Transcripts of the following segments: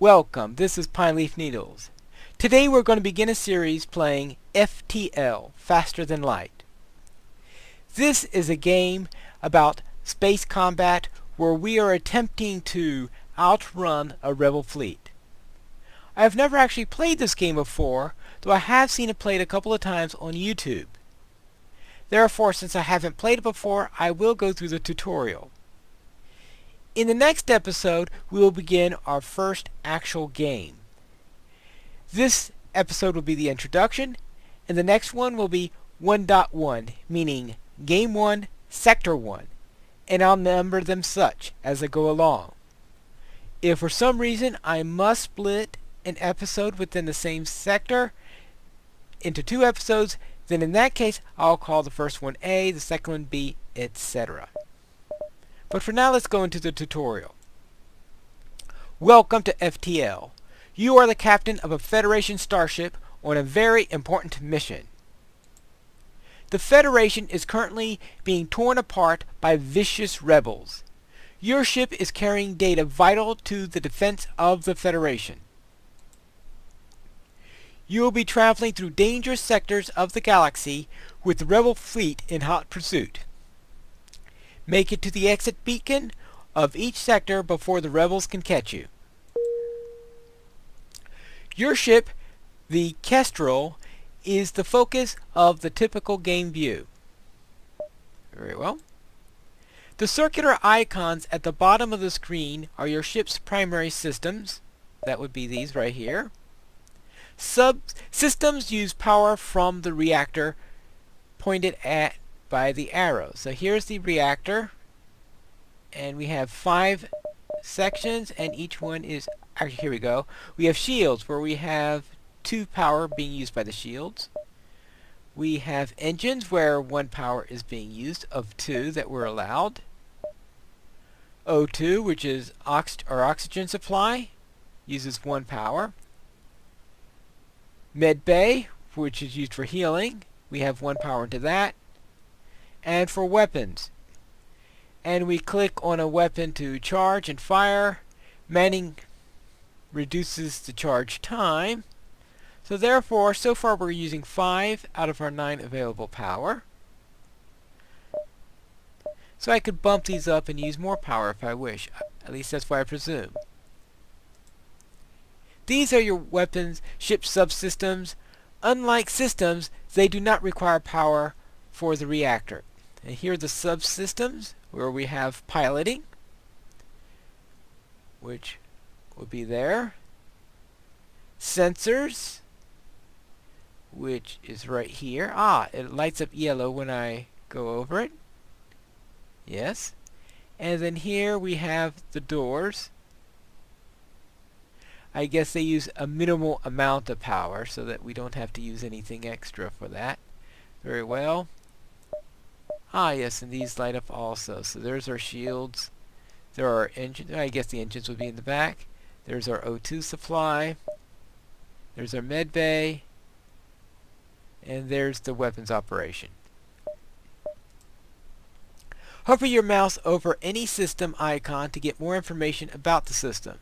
Welcome, this is Pineleaf Needles. Today we're going to begin a series playing FTL, Faster Than Light. This is a game about space combat where we are attempting to outrun a rebel fleet. I have never actually played this game before, though I have seen it played a couple of times on YouTube. Therefore, since I haven't played it before, I will go through the tutorial. In the next episode, we will begin our first actual game. This episode will be the introduction, and the next one will be 1.1, meaning Game 1, Sector 1, and I'll number them such as I go along. If for some reason I must split an episode within the same sector into two episodes, then in that case I'll call the first one A, the second one B, etc. But for now, let's go into the tutorial. Welcome to FTL. You are the captain of a Federation starship on a very important mission. The Federation is currently being torn apart by vicious rebels. Your ship is carrying data vital to the defense of the Federation. You will be traveling through dangerous sectors of the galaxy with the rebel fleet in hot pursuit. Make it to the exit beacon of each sector before the rebels can catch you. Your ship, the Kestrel, is the focus of the typical game view. Very well. The circular icons at the bottom of the screen are your ship's primary systems. That would be these right here. Subsystems use power from the reactor pointed at by the arrow. So here's the reactor, and we have 5 sections, and each one is actually, here we go. We have shields where we have 2 power being used by the shields. We have engines where 1 power is being used of 2 that were allowed. O2, which is our oxygen supply, uses 1 power. Med bay, which is used for healing, we have 1 power into that. And for weapons, and we click on a weapon to charge and fire. Manning reduces the charge time, so therefore so far we're using 5 out of our 9 available power. So I could bump these up and use more power if I wish, at least that's what I presume. These are your weapons ship subsystems. Unlike systems, they do not require power for the reactor. And here are the subsystems where we have piloting, which will be there. Sensors, which is right here. It lights up yellow when I go over it. Yes. And then here we have the doors. I guess they use a minimal amount of power so that we don't have to use anything extra for that. Very well. Yes, and these light up also. So there's our shields. There are engines. I guess the engines would be in the back. There's our O2 supply. There's our med bay. And there's the weapons operation. Hover your mouse over any system icon to get more information about the system.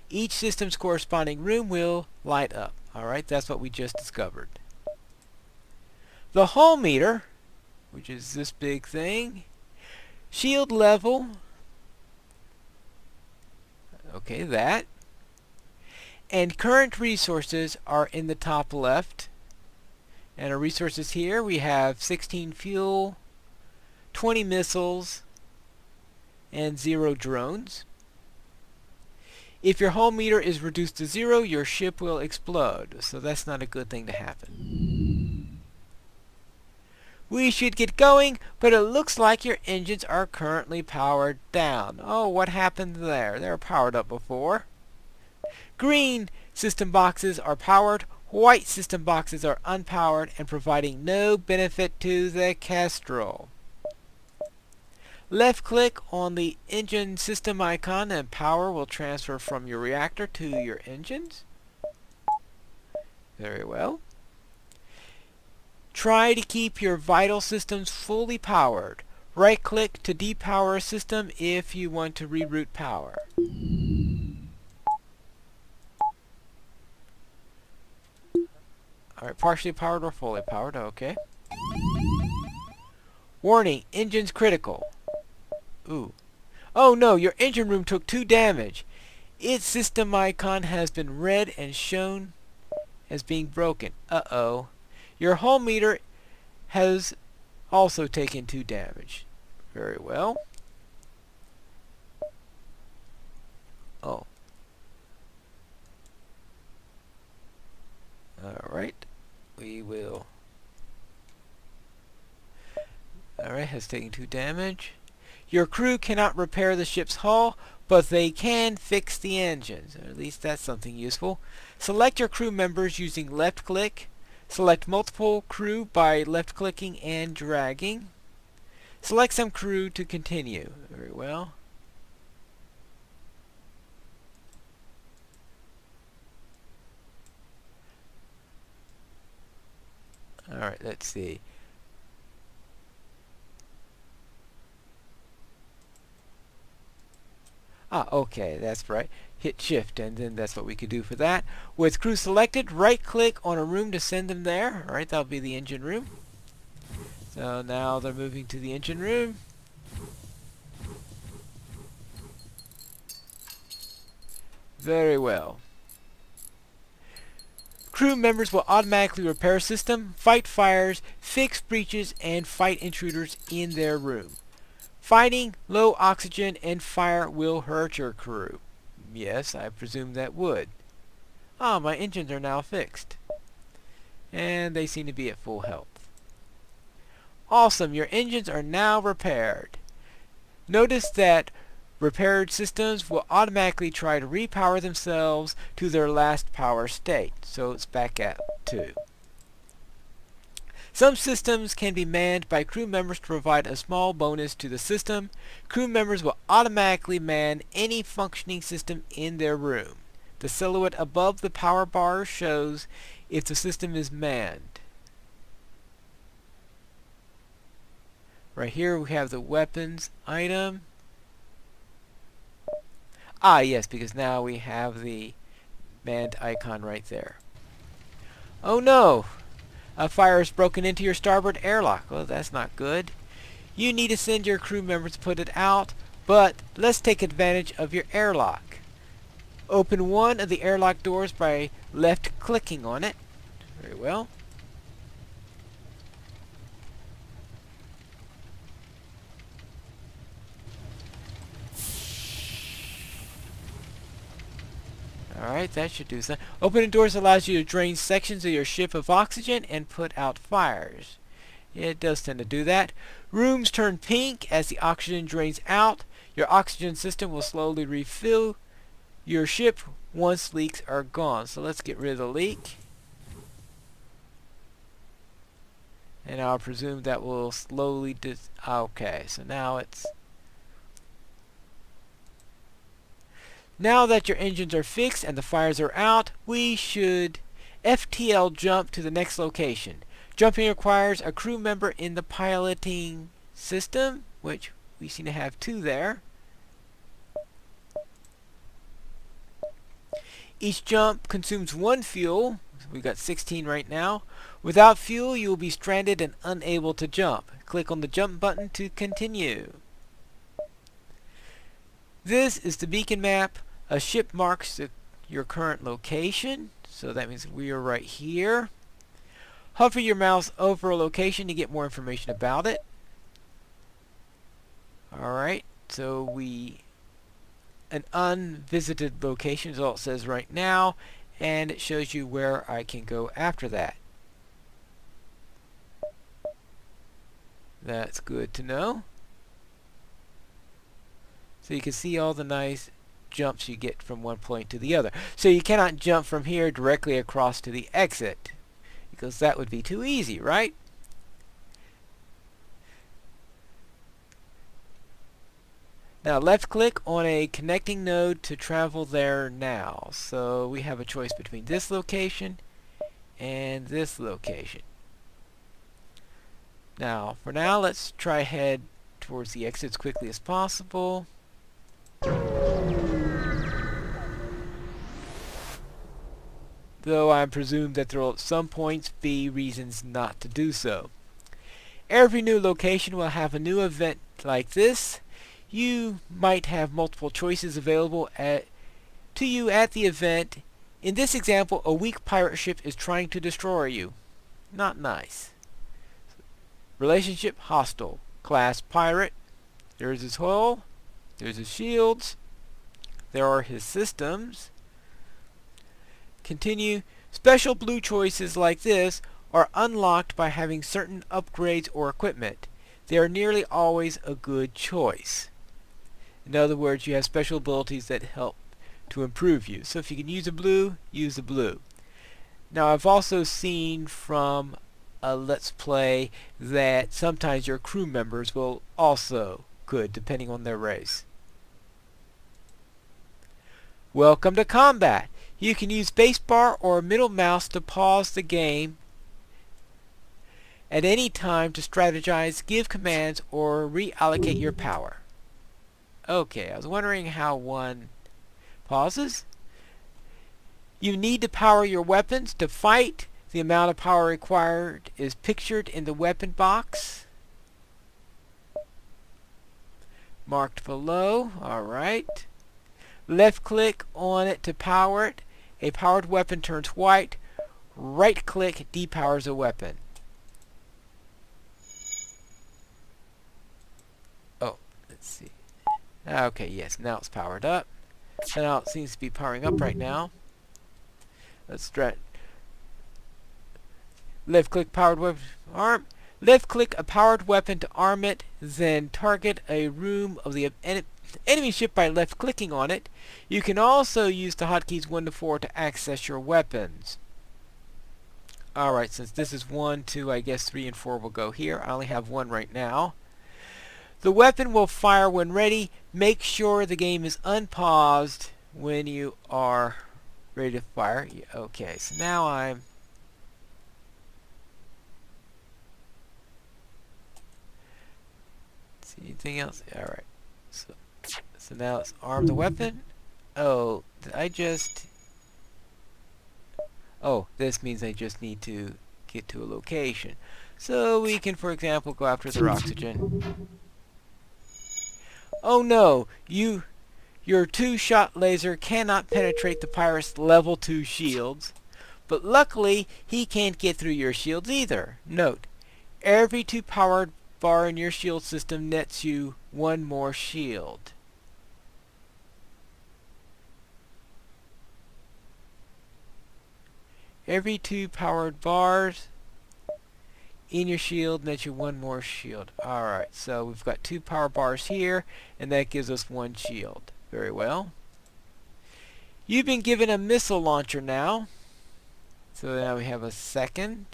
Each system's corresponding room will light up. Alright, that's what we just discovered. The hull meter, which is this big thing, shield level, okay, that, and current resources are in the top left. And our resources here, we have 16 fuel, 20 missiles, and 0 drones. If your hull meter is reduced to 0, your ship will explode, so that's not a good thing to happen. We should get going, but it looks like your engines are currently powered down. Oh, what happened there? They were powered up before. Green system boxes are powered, white system boxes are unpowered and providing no benefit to the Kestrel. Left click on the engine system icon and power will transfer from your reactor to your engines. Very well. Try to keep your vital systems fully powered. Right click to depower a system if you want to reroute power. Alright, partially powered or fully powered, okay. Warning, engine's critical. Ooh. Oh no, your engine room took 2 damage. Its system icon has been read and shown as being broken. Uh-oh. Your hull meter has also taken 2 damage. Very well. Oh. Alright. We will. Alright, has taken 2 damage. Your crew cannot repair the ship's hull, but they can fix the engines. Or at least that's something useful. Select your crew members using left click. Select multiple crew by left clicking and dragging. Select some crew to continue. Very well. Alright, let's see. Ah, okay, that's right. Hit shift and then that's what we could do for that. With crew selected, right click on a room to send them there. Alright, that'll be the engine room. So now they're moving to the engine room. Very well. Crew members will automatically repair system, fight fires, fix breaches, and fight intruders in their room. Fighting, low oxygen, and fire will hurt your crew. Yes, I presume that would. Ah, my engines are now fixed. And they seem to be at full health. Awesome, your engines are now repaired. Notice that repaired systems will automatically try to repower themselves to their last power state. So it's back at 2. Some systems can be manned by crew members to provide a small bonus to the system. Crew members will automatically man any functioning system in their room. The silhouette above the power bar shows if the system is manned. Right here we have the weapons item. Ah, yes, because now we have the manned icon right there. Oh no! A fire has broken into your starboard airlock. Well, that's not good. You need to send your crew members to put it out, but let's take advantage of your airlock. Open one of the airlock doors by left clicking on it. Very well. Alright, that should do something. Opening doors allows you to drain sections of your ship of oxygen and put out fires. It does tend to do that. Rooms turn pink as the oxygen drains out. Your oxygen system will slowly refill your ship once leaks are gone. So let's get rid of the leak. And I'll presume that will slowly okay, so now it's... Now that your engines are fixed and the fires are out, we should FTL jump to the next location. Jumping requires a crew member in the piloting system, which we seem to have 2 there. Each jump consumes 1 fuel. We've got 16 right now. Without fuel, you will be stranded and unable to jump. Click on the jump button to continue. This is the beacon map. A ship marks your current location, so that means we are right here. Hover your mouse over a location to get more information about it. Alright, so an unvisited location is all it says right now, and it shows you where I can go after that. That's good to know. So you can see all the nice jumps you get from one point to the other. So you cannot jump from here directly across to the exit, because that would be too easy, right? Now left click on a connecting node to travel there now. So we have a choice between this location and this location. Now for now let's try head towards the exit as quickly as possible. though I presume that there will at some points be reasons not to do so. Every new location will have a new event like this. You might have multiple choices available to you at the event. In this example, a weak pirate ship is trying to destroy you. Not nice. Relationship hostile. Class pirate. There's his hull. There's his shields. There are his systems. Continue. Special blue choices like this are unlocked by having certain upgrades or equipment. They are nearly always a good choice. In other words, you have special abilities that help to improve you. So if you can use a blue, use the blue. Now I've also seen from a Let's Play that sometimes your crew members will also could, depending on their race. Welcome to combat. You can use spacebar or middle mouse to pause the game at any time to strategize, give commands, or reallocate your power. Okay, I was wondering how one pauses. You need to power your weapons to fight. The amount of power required is pictured in the weapon box marked below. Alright. Left click on it to power it. A powered weapon turns white. Right click depowers a weapon. Oh, let's see. Okay, yes, now it's powered up. So now it seems to be powering up right now. Let's try. Left click powered weapon arm. Left click a powered weapon to arm it, then target a room of the enemy ship by left clicking on it. You can also use the hotkeys 1 to 4 to access your weapons. Alright, since this is 1, 2, I guess 3 and 4 will go here. I only have 1 right now. The weapon will fire when ready. Make sure the game is unpaused when you are ready to fire. Okay, so now I'm... See anything else? Alright. So now let's arm the weapon. Oh, did I just... Oh, this means I just need to get to a location. So we can, for example, go after their oxygen. Oh no! Your two-shot laser cannot penetrate the pirate's level 2 shields. But luckily, he can't get through your shields either. Note, every 2 powered bar in your shield system nets you 1 more shield. Every 2 powered bars in your shield nets you 1 more shield. Alright, so we've got 2 power bars here, and that gives us 1 shield. Very well. You've been given a missile launcher now. So now we have a second.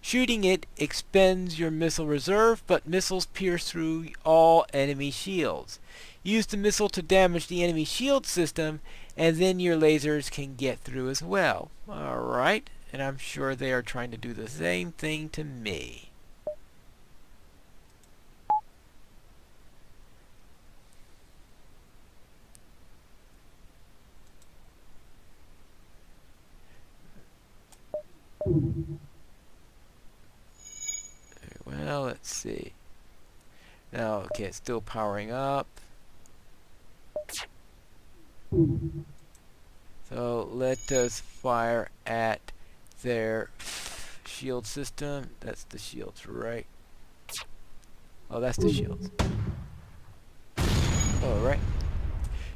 Shooting it expends your missile reserve, but missiles pierce through all enemy shields. Use the missile to damage the enemy shield system, and then your lasers can get through as well. Alright, and I'm sure they are trying to do the same thing to me. Well, let's see. Now, okay, it's still powering up. So let us fire at their shield system. That's the shields, right? Oh, that's the shields. Alright.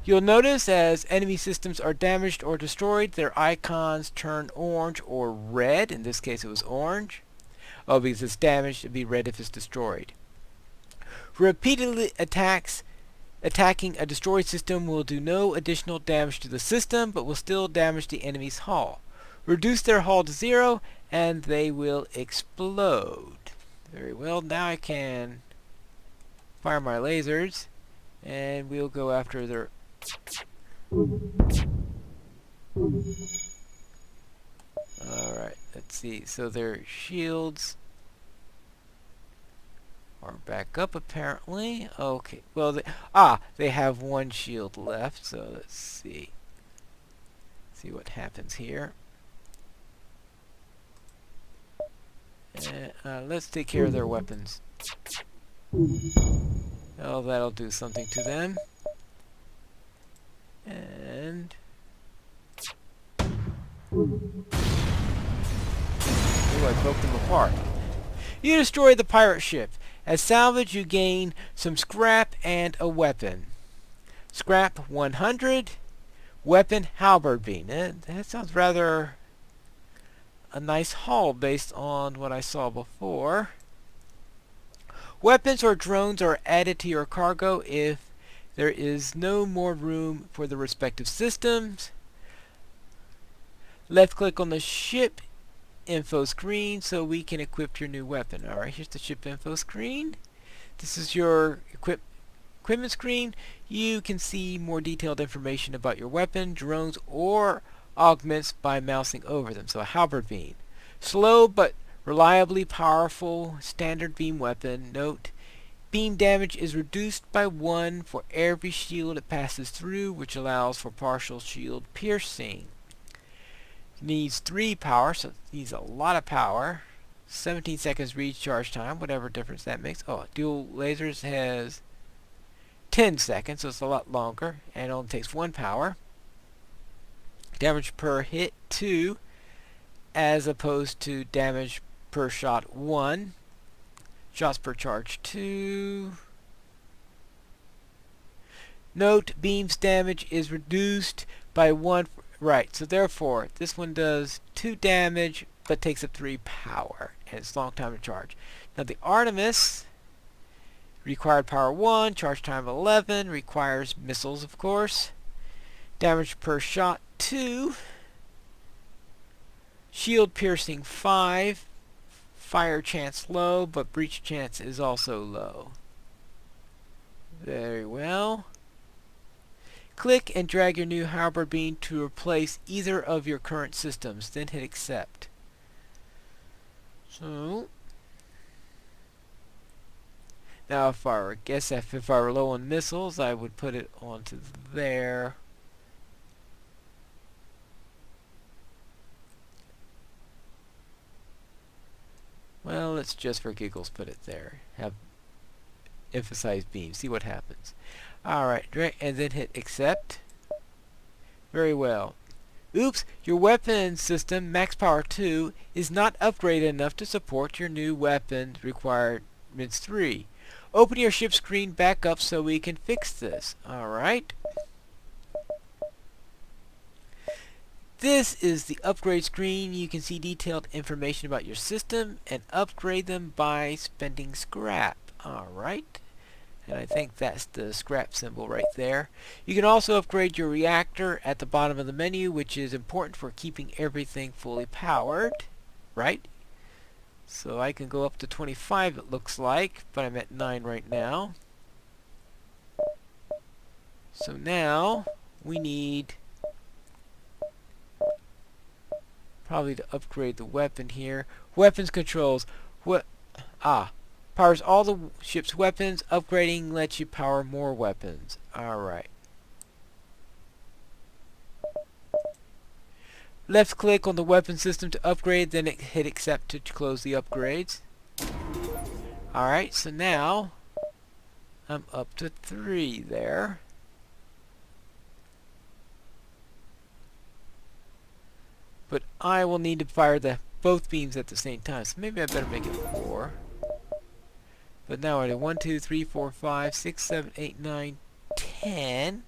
You'll notice as enemy systems are damaged or destroyed, their icons turn orange or red. In this case, it was orange. Oh, because it's damaged, it'd be red if it's destroyed. Repeatedly attacking a destroyed system will do no additional damage to the system, but will still damage the enemy's hull. Reduce their hull to 0, and they will explode. Very well, now I can fire my lasers, and we'll go after their... Alright, let's see. So their shields are back up apparently. Okay, well, they have 1 shield left, so let's see. See what happens here. Let's take care of their weapons. Oh, that'll do something to them. And ooh, I broke them apart. You destroy the pirate ship. As salvage, you gain some scrap and a weapon. Scrap 100, weapon halberd beam. That sounds rather a nice haul based on what I saw before. Weapons or drones are added to your cargo if there is no more room for the respective systems. Left click on the ship info screen so we can equip your new weapon. Alright, here's the ship info screen. This is your equipment screen. You can see more detailed information about your weapon, drones, or augments by mousing over them. So a halberd beam. Slow but reliably powerful standard beam weapon. Note, beam damage is reduced by 1 for every shield it passes through, which allows for partial shield piercing. Needs 3 power, so it needs a lot of power. 17 seconds recharge time, whatever difference that makes. Oh, dual lasers has 10 seconds, so it's a lot longer, and it only takes 1 power. Damage per hit 2, as opposed to damage per shot 1. Shots per charge 2. Note, beam's damage is reduced by 1. Right, so therefore, this one does 2 damage, but takes up 3 power, and it's long time to charge. Now the Artemis, required power 1, charge time 11, requires missiles, of course. Damage per shot 2. Shield piercing 5. Fire chance low, but breach chance is also low. Very well. Click and drag your new halberd beam to replace either of your current systems, then hit accept. So now if I were low on missiles, I would put it onto there. Well, let's just for giggles put it there. Have emphasize beam. See what happens. Alright, and then hit accept. Very well. Oops, your weapon system, max power 2, is not upgraded enough to support your new weapon requirements 3. Open your ship screen back up so we can fix this. Alright. This is the upgrade screen. You can see detailed information about your system and upgrade them by spending scrap. Alright. And I think that's the scrap symbol right there. You can also upgrade your reactor at the bottom of the menu, which is important for keeping everything fully powered. Right? So I can go up to 25 it looks like, but I'm at 9 right now. So now we need probably to upgrade the weapon here. Weapons controls. Powers all the ship's weapons. Upgrading lets you power more weapons. Alright. Left click on the weapon system to upgrade, then hit accept to close the upgrades. Alright, so now I'm up to 3 there. But I will need to fire both beams at the same time, so maybe I better make it 4. But now I do 1, 2, 3, 4, 5, 6, 7, 8, 9, 10.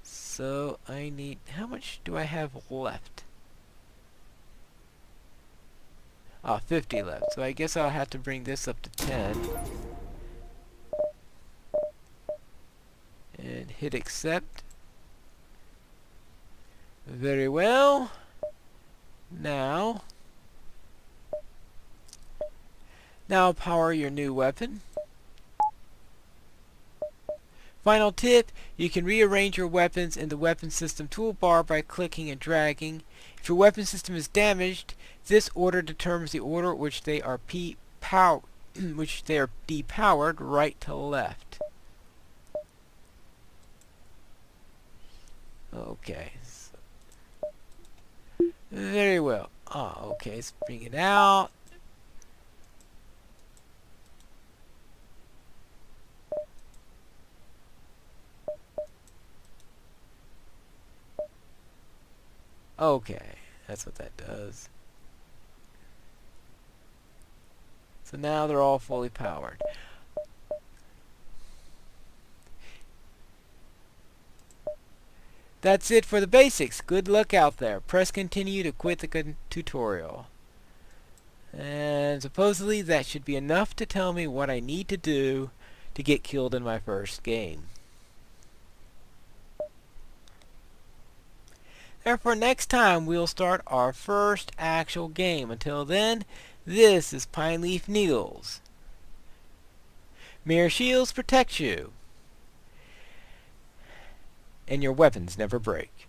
So I need, how much do I have left? 50 left. So I guess I'll have to bring this up to 10. And hit accept. Very well. Now power your new weapon. Final tip, you can rearrange your weapons in the weapon system toolbar by clicking and dragging. If your weapon system is damaged, this order determines the order which they are depowered right to left. Okay. Very well. Okay, let's bring it out. Okay, that's what that does. So now they're all fully powered. That's it for the basics. Good luck out there. Press continue to quit the tutorial. And supposedly that should be enough to tell me what I need to do to get killed in my first game. Therefore, next time we'll start our first actual game. Until then, this is Pineleaf Needles. Mirror shields protect you, and your weapons never break.